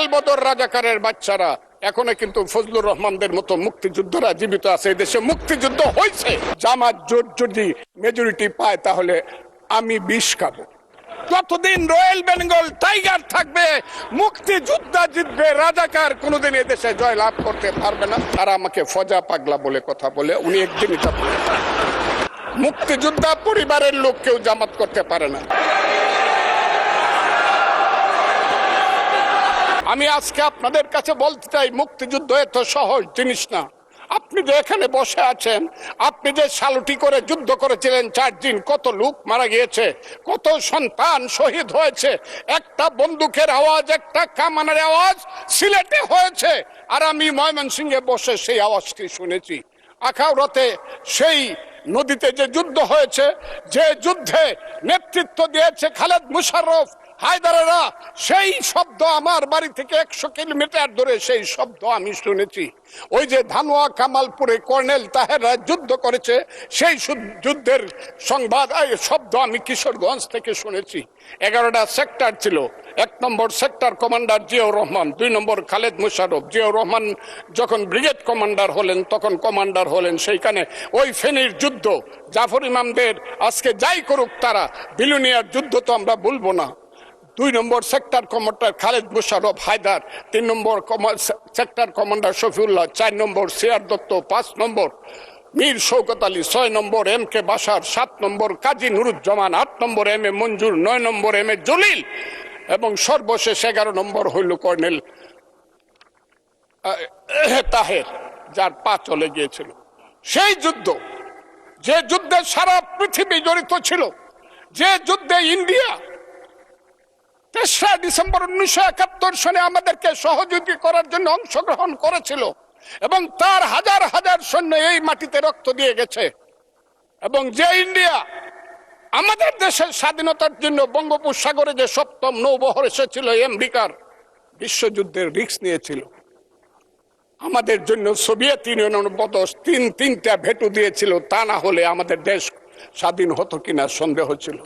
আলবদর রাজাকারের বাচ্চারা এখনো কিন্তু ফজলুর রহমানদের মতো মুক্তিযোদ্ধারা জীবিত আছে। এই দেশে মুক্তিযুদ্ধ হয়েছে। জামাত জোট যদি মেজরিটি পায় তাহলে আমি বিষ খাবো। যতদিন রয়্যাল বেঙ্গল টাইগার থাকবে মুক্তিযোদ্ধা জিতবে, রাজাকার কোনোদিন এদেশে জয় লাভ করতে পারবে না। তারা আমাকে ফজা পাগলা বলে কথা বলে, উনি একদিনই তা বলে। মুক্তিযোদ্ধা পরিবারের লোক কেউ জামাত করতে পারে না। আমি আজকে আপনাদের কাছে বলতে চাই, মুক্তিযুদ্ধ এত সহজ জিনিস না। আপনি যে এখানে বসে আছেন, আপনি যে সালুটি করে যুদ্ধ করেছিলেন 4 দিন, কত লোক মারা গিয়েছে, কত সন্তান শহীদ হয়েছে। একটা বন্দুকের আওয়াজ, একটা কামানের আওয়াজ সিলেটে হয়েছে, আর আমি ময়মনসিংহে বসে সেই আওয়াজটি শুনেছি। আখাউড়াতে সেই নদীতে যে যুদ্ধ হয়েছে, যে যুদ্ধে নেতৃত্ব দিয়েছে খালেদ মুশাররফ, হায়দারেরা, সেই শব্দ আমার বাড়ি থেকে 100 কিলোমিটার দূরে সেই শব্দ আমি শুনেছি। ওই যে ধানোয়া কামালপুরে কর্নেল তাহেররা যুদ্ধ করেছে, সেই যুদ্ধের সংবাদ শব্দ আমি কিশোরগঞ্জ থেকে শুনেছি। 11টা সেক্টর ছিল। 1 নম্বর সেক্টর কমান্ডার জিয়াউর রহমান, 2 নম্বর খালেদ মুশাররফ। জিয়াউর রহমান যখন ব্রিগেড কমান্ডার হলেন, তখন কমান্ডার হলেন সেইখানে। ওই ফেনীর যুদ্ধ, জাফর ইমামদের আজকে যাই করুক তারা, বিলুনিয়ার যুদ্ধ তো আমরা বলবো না। 2 নম্বর সেক্টর কমান্ডার খালেদ মুশাররফ হায়দার, 3 নম্বর সেক্টর কমান্ডার শফিউল্লাহ, 4 নম্বর সিআর দত্ত, 5 নম্বর মীর শৌকত আলী, 6 নম্বর MK বাশার, 7 নম্বর কাজী নুরুজ্জামান, 8 নম্বর MA মঞ্জুর, 9 নম্বর MA জলিল, এবং সর্বশেষ 11 নম্বর হইল কর্নেল তাহের, যার পা চলে গিয়েছিল। সেই যুদ্ধ, যে যুদ্ধে সারা পৃথিবী জড়িত ছিল, যে যুদ্ধে ইন্ডিয়া 3রা ডিসেম্বর 1971 সনে আমাদেরকে সহযোগী করার জন্য অংশগ্রহণ করেছিল, এবং তার হাজার হাজার সৈন্য এই মাটিতে রক্ত দিয়ে গেছে। এবং যে ইন্ডিয়া আমাদের দেশের স্বাধীনতার জন্য বঙ্গোপসাগরে যে 7ম নৌবহর এসেছিল, আমেরিকার বিশ্বযুদ্ধের রিস্ক নিয়েছিল। আমাদের জন্য সোভিয়েত ইউনিয়নের বদল 3টা ভেটো দিয়েছিল, তা না হলে আমাদের দেশ স্বাধীন হতো কিনা সন্দেহ ছিল।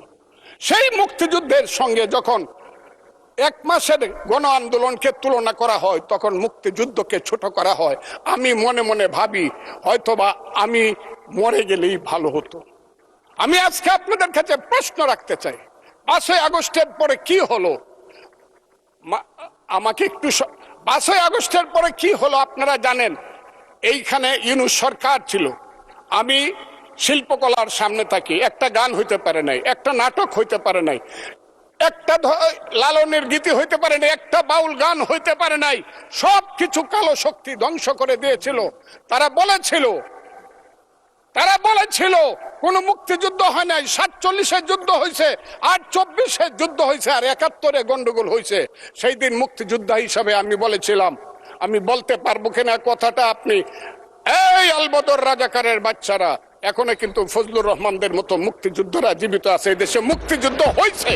সেই মুক্তিযুদ্ধের সঙ্গে যখন 1 মাসের গণ আন্দোলনকে তুলনা করা হয়, তখন মুক্তিযুদ্ধকে ছোট করা হয়। আমি মনে মনে ভাবি, হয়তোবা আমি মরে গেলেই ভালো হতো। আমি আজকে আপনাদের কাছে প্রশ্ন রাখতে চাই, 5ই আগস্টের পরে কি হলো? আমাকে একটু 5ই আগস্টের পরে কি হলো আপনারা জানেন? এইখানে ইউনূস সরকার ছিল, আমি শিল্পকলার সামনে থাকি। একটা গান হইতে পারে নাই, একটা নাটক হইতে পারে নাই, একটা লালনের গীতি হইতে পারে নাই, একটা বাউল গান হইতে পারে নাই। সব কিছু কালো শক্তি ধ্বংস করে দিয়েছিল। তারা বলেছিল কোন মুক্তিযুদ্ধ হয় নাই। 47-এর যুদ্ধ হয়েছে, আর 24-এর যুদ্ধ হয়েছে, আর 71-এ গন্ডগোল হয়েছে। সেই দিন মুক্তিযোদ্ধা হিসাবে আমি বলেছিলাম, আমি বলতে পারবো কিনা কথাটা আপনি, এই আলবদর রাজাকারের বাচ্চারা এখনো কিন্তু ফজলুর রহমানদের মতো মুক্তিযোদ্ধারা জীবিত আছে। এই দেশে মুক্তিযুদ্ধ হয়েছে।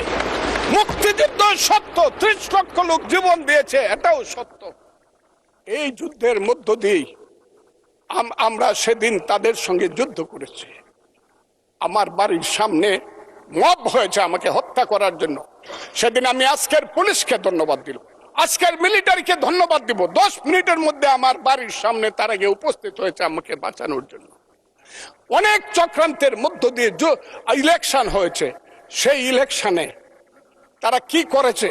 মুক্তিযুদ্ধ সত্য, 30 লক্ষ লোক জীবন দিয়েছে, এটাও সত্য। এই যুদ্ধের মধ্য দিয়ে আমরা সেদিন তাদের সঙ্গে যুদ্ধ করেছি। আমার বাড়ির সামনে মব হয়েছে আমাকে হত্যা করার জন্য। সেদিন আমি আজকের পুলিশকে ধন্যবাদ দিলাম, আজকের মিলিটারিকে ধন্যবাদ দিব। 10 মিনিটের মধ্যে আমার বাড়ির সামনে তারা গিয়ে উপস্থিত হয়েছে আমাকে বাঁচানোর জন্য। অনেক চক্রান্তের মধ্য দিয়ে ইলেকশন হয়েছে। সেই ইলেকশনে তারা কি করেছে,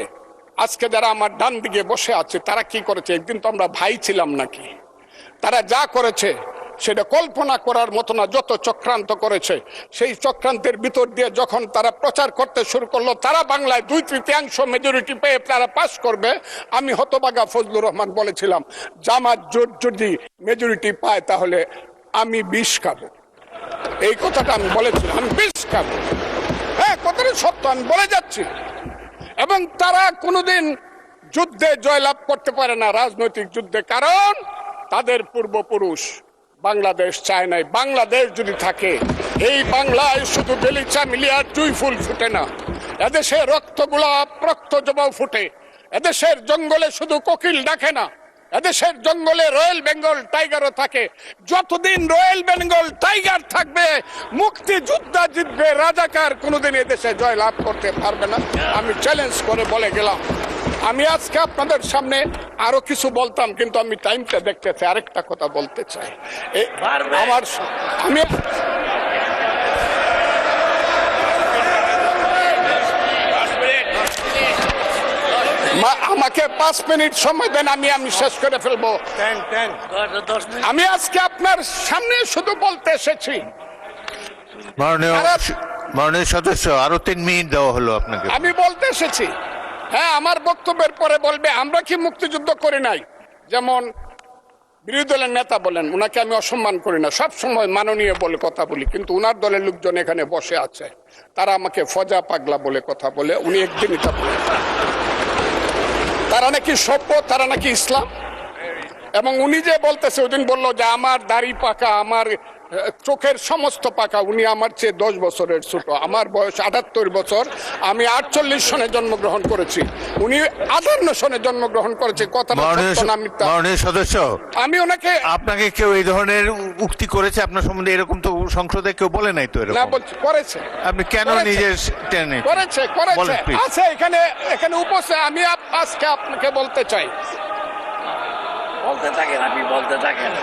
আজকে যারা আমার ডান দিকে বসে আছে তারা কি করেছে? একদিন তো আমরা ভাই ছিলাম নাকি? তারা যা করেছে সেটা কল্পনা করার মতো না। যত চক্রান্ত করেছে, সেই চক্রান্তের ভিতর দিয়ে যখন তারা প্রচার করতে শুরু করলো তারা বাংলায় 2/3 মেজরিটি পেয়ে তারা পাস করবে, আমি হতবাগা ফজলুর রহমান বলেছিলাম, জামাত জোট যদি মেজরিটি পায় তাহলে আমি বিষ খাবো। এই কথাটা আমি বলেছিলাম, আমি বিষ খাবো। হ্যাঁ, কথাটা সত্য, আমি বলে যাচ্ছি। এবং তারা কোনোদিন যুদ্ধে জয়লাভ করতে পারে না, রাজনৈতিক যুদ্ধে, কারণ তাদের পূর্বপুরুষ বাংলাদেশ চায় নাই। বাংলাদেশ যদি থাকে, এই বাংলায় শুধু বেলিচা মিলিয়ার জুই ফুল ফুটে না, এদেশে রক্ত গোলাপ, রক্ত জবা ফুটে। এদেশের জঙ্গলে শুধু কোকিল ডাকে না, এদেশের জঙ্গলে রয়্যাল বেঙ্গল টাইগারও থাকে। যতদিন রয়্যাল বেঙ্গল টাইগার থাকবে মুক্তিযোদ্ধা জিতবে, রাজাকার কোনোদিন এদেশে জয় লাভ করতে পারবে না। আমি চ্যালেঞ্জ করে বলে গেলাম। আমি আজকে আপনাদের সামনে আরো কিছু বলতাম, কিন্তু আমি টাইমটা দেখতেছি, আরেকটা কথা বলতে চাই। আমি আমাকে 5 মিনিট সময় দেন, আমি শেষ করে ফেলবো। আমি আজকে আপনার সামনে শুধু বলতে এসেছি, মাননীয় সদস্য, আরো 3 মিনিট দেওয়া হলো আপনাকে। আমি বলতে এসেছি, হ্যাঁ, আমার বক্তব্যের পরে বলবে আমরা কি মুক্তিযুদ্ধ করি নাই। যেমন বিরোধী দলের নেতা বলেন, উনাকে আমি অসম্মান করি না, সব সময় মাননীয় বলে কথা বলি, কিন্তু উনার দলের লোকজন এখানে বসে আছে, তারা আমাকে ফজা পাগলা বলে কথা বলে। উনি একদিনই তা বলেন, তারা নাকি সভ্য, তারা নাকি ইসলাম। এবং উনি যে বলতেছে, ওদিন বললো যে আমার দাড়ি পাকা, আমার চোখের সমস্ত পাকা, উনি আমার চেয়ে 10 বছরের ছোট। আমার বয়স 78 বছর, আমি 48 সনে জন্মগ্রহণ করেছি, উনি 58 সনে জন্মগ্রহণ করেছে। কথাটা সত্য না মিথ্যা? মাননীয় সদস্য, আমি ওনাকে, আপনাকে কেউ এই ধরনের উক্তি করেছে আপনার সম্বন্ধে? এরকম তো সংসদে কেউ বলে নাই তো। এরকম না বলছি, করেছে। আপনি কেন নিজের টেনে করেছে আছে এখানে উপস্থিত। আমি আজকে আপনাকে বলতে চাই, বলতে থাকেন, আপনি বলতে থাকেন।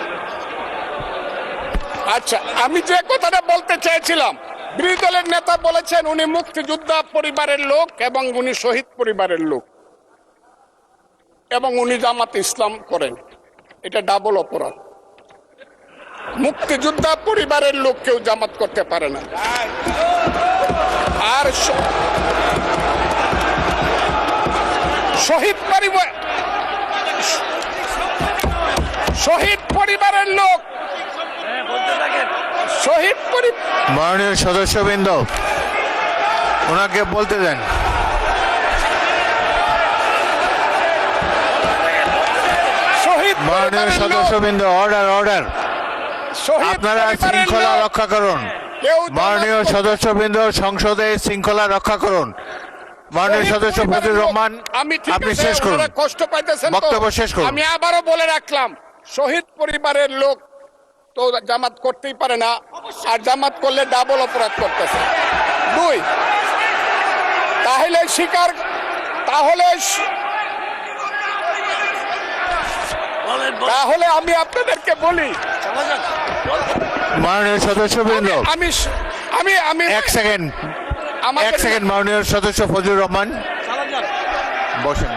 আচ্ছা, আমি যে কথাটা বলতে চেয়েছিলাম, বিরোধী দলের নেতা বলেছেন উনি মুক্তিযোদ্ধা পরিবারের লোক এবং উনি শহীদ পরিবারের লোক এবং উনি জামাত ইসলাম করেন। এটা ডাবল অপরাধ। মুক্তিযোদ্ধা পরিবারের লোক কেউ জামাত করতে পারে না। আর শহীদ পরিবারের লোক, শহীদ পরিবার। মাননীয় সদস্যবৃন্দ, ওনাকে বলতে দেন। মাননীয় সদস্যবৃন্দ, অর্ডার। আপনারা শৃঙ্খলা রক্ষা করুন। মাননীয় সদস্যবৃন্দ, সংসদে শৃঙ্খলা রক্ষা করুন। মাননীয় সদস্য ফজলুর রহমান, আপনি শেষ করুন, কষ্ট পাইতেছেন, বক্তব্য শেষ করুন। আমি আবারও বলে রাখলাম, শহীদ পরিবারের লোক তো জামাত করতেই পারে না, আর জামাত করলে ডাবল অপরাধ করতেছে। 2, তাহলে আমি আপনাদেরকে বলি, মাননীয় সদস্যবৃন্দ, আমি এক সেকেন্ড। মাননীয় সদস্য ফজলুর রহমান, বসেন।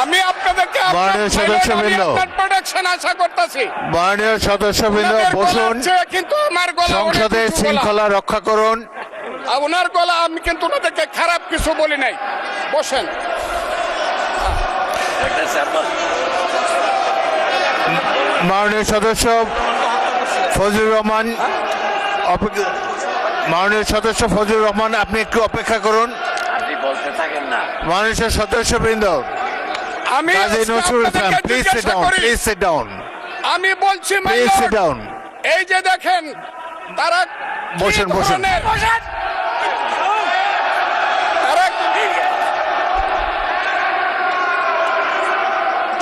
আমি আপনাদেরকে মাননীয় সদস্যবৃন্দ, প্রোটেকশন আশা করতেছি। মাননীয় সদস্যবৃন্দ, বসুন। কিন্তু আমার গলা, সংসদে শৃঙ্খলা রক্ষা করুন। ওনার গলা, আমি কিন্তু ওনাদেরকে খারাপ কিছু বলি নাই। বসেন। মাননীয় সদস্য ফজলুর রহমান, আপনি একটু অপেক্ষা করুন। আপনি বলতে থাকেন না। মাননীয় সদস্যবৃন্দ, আমি প্লিজ সিট ডাউন। আমি বলছি, এই যে দেখেন, তারা বসেন।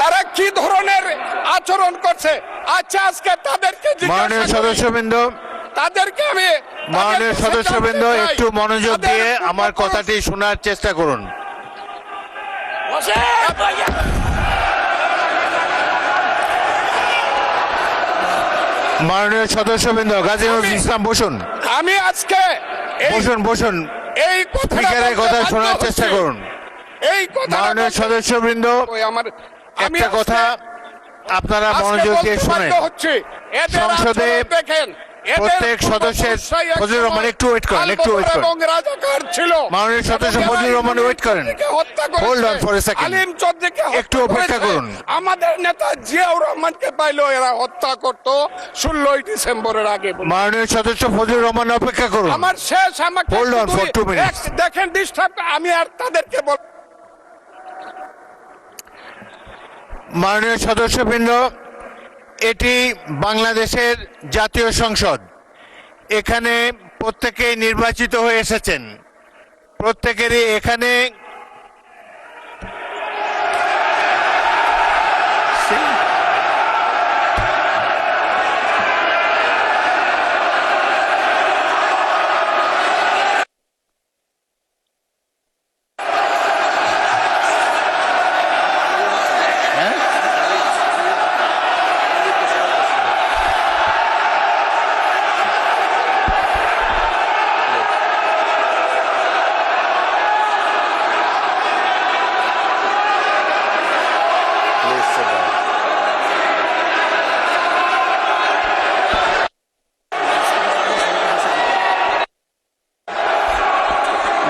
তারা কি ধরনের আচরণ করছে। আচ্ছা, আজকে তাদেরকে, মাননীয় সদস্যবৃন্দ, একটু মনোযোগ দিয়ে আমার কথাটি শোনার চেষ্টা করুন। মাননীয় সদস্যবৃন্দ, গাজী নজরুল ইসলাম, বসুন। আমি আজকে বসুন। এই স্পিকারের কথা শোনার চেষ্টা করুন। মাননীয় সদস্যবৃন্দ, একটা কথা আপনারা মনোযোগ দিয়ে শুনেন। সংসদে প্রত্যেক সদস্যের, ফজলুর রহমান একটু ওয়েট করেন। মাননীয় সদস্য ফজলুর রহমান ওয়েট করেন। Hold on for a second, একটু অপেক্ষা করুন। আমাদের নেতা জিয়াউর রহমানকে পাইলো এরা হত্যা করতো 16 ডিসেম্বরের আগে। মাননীয় সদস্য ফজলুর রহমান অপেক্ষা করুন। আমার শেষ, আমাকে হোল্ড অন ফর 2 মিনিটস। দেখেন, ডিস্টার্ব, আমি আর তাদেরকে বল। মাননীয় সদস্যবৃন্দ, এটি বাংলাদেশের জাতীয় সংসদ। এখানে প্রত্যেকেই নির্বাচিত হয়ে এসেছেন। প্রত্যেকেরই এখানে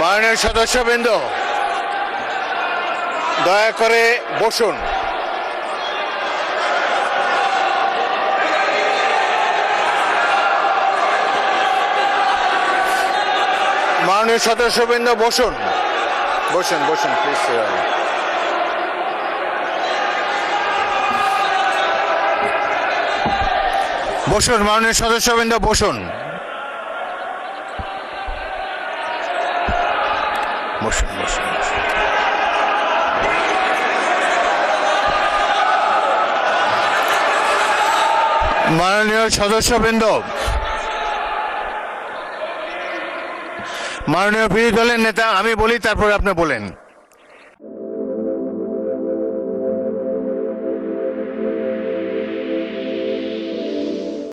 মাননীয় সদস্যবৃন্দ, দয়া করে বসুন। মাননীয় সদস্যবৃন্দ বসুন, বসুন বসুন প্লিজ। বসুন মাননীয় সদস্যবৃন্দ, বসুন বসুন বসুন। মাননীয় সদস্যবৃন্দ, মাননীয় বিরোধী দলের নেতা, আমি বলি তারপরে আপনি বলেন।